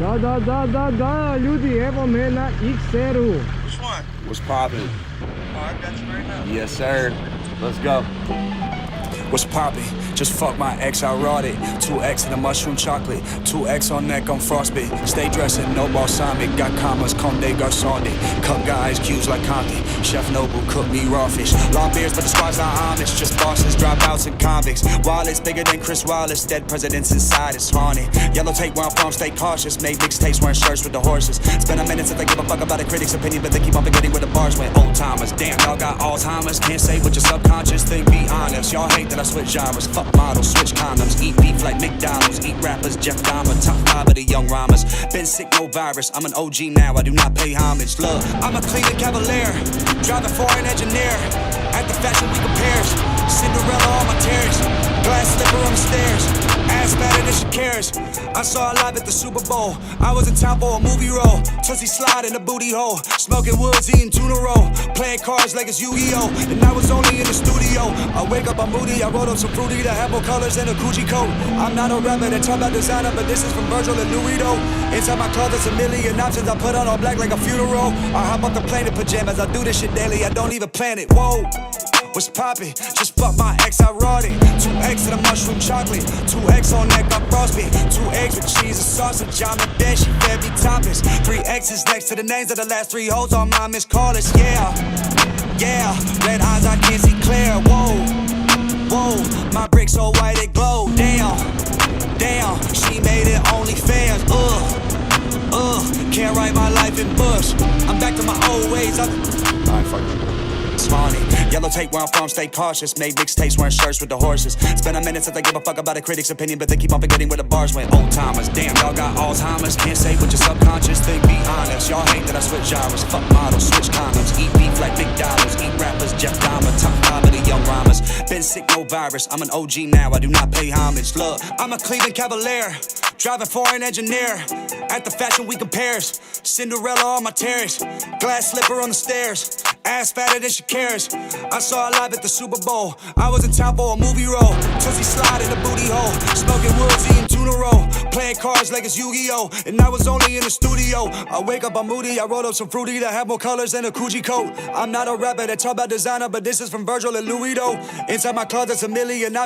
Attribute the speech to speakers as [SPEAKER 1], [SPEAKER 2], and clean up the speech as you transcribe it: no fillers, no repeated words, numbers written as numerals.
[SPEAKER 1] Da, ljudi, evo me na XR-u.
[SPEAKER 2] Which one?
[SPEAKER 3] What's poppin'?
[SPEAKER 2] Oh, I got you right now.
[SPEAKER 3] Yes, sir. Let's go.
[SPEAKER 4] What's poppin'? Just fuck my ex, I wrought it. 2X in the mushroom chocolate. 2X on neck, I'm frostbit. Stay dressing, no balsamic. Got commas, Conde Garçonde. Cut guys, cues like Conte. Chef Noble, cook me raw fish. Long beers, but the squad's not Amish. Just bosses, dropouts, and convicts. Wallets bigger than Chris Wallace. Dead presidents inside, it's haunted. Yellow tape where I'm from, stay cautious. Made mixtapes wearing shirts with the horses. It's been a minute since I give a fuck about a critic's opinion, but they keep on forgetting where the bars went. Old timers, damn, y'all got Alzheimer's. Can't say what your subconscious think, be honest. Y'all hate that I switch genres. Fuck models, switch condoms. Eat beef like McDonald's. Eat rappers, Jeff Dahmer. Top 5 of the young rhymers. Been sick, no virus. I'm an OG now, I do not pay homage. Look, I'm a Cleveland Cavalier. Driving foreign engineer. At the fashion week compares. Cinderella on my tears. Glass slipper on the stairs. Ass fatter than she cares. I saw her live at the Super Bowl. I was in town for a movie role. Tootsie slide in the booty hole. Smoking woods, eating tuna roll. Playing cards like it's Yu-Gi-Oh! And I was only in the studio. I wake up, I'm moody. I wrote up some fruity that have more colors than a Gucci coat. I'm not a rapper that talk about designer, but this is from Virgil and Louis though. Inside my closet, there's a million options. I put on all black like a funeral. I hop off the plane in pajamas. I do this shit daily. I don't even plan it. Whoa. What's poppin'? Just fuck my ex, I wrought it. 2X in the mushroom chocolate. 2X on neck, I'm frostbit. 2 eggs with cheese and sausage. I'm in bed, she fed me toppings. 3 X's next to the names of the last 3 hoes on my Miss Carlos. Yeah, red eyes, I can't see clear. Whoa, my bricks so white it glow. Damn, she made it OnlyFans. Can't write my life in books. I'm back to my old ways. Alright, fuck it. Yellow tape where I'm from, stay cautious. Made mixtapes wearing shirts with the horses. It's been a minute since I give a fuck about a critic's opinion, but they keep on forgetting where the bars went. Old timers, damn, y'all got Alzheimer's. Can't say what your subconscious think, be honest. Y'all hate that I switch genres. Fuck models, switch condoms. Eat beef like McDonald's. Eat rappers, Jeff Dahmer. Top 5 of the young rhymers. Been sick, no virus. I'm an OG now, I do not pay homage. Look, I'm a Cleveland Cavalier. Driving foreign engineer. At the fashion week compares. Cinderella on my terrace. Glass slipper on the stairs. Ass fatter than she cares. I saw her live at the Super Bowl. I was in town for a movie role. Tootsie slide in the booty hole. Smoking woods, eating tuna roll. Playing cards like it's Yu-Gi-Oh! And I was only in the studio. I wake up, I'm moody. I wrote up some fruity that have more colors than a Gucci coat. I'm not a rapper that talk about designer, but this is from Virgil and Louis though. Inside my closet, there's a million options.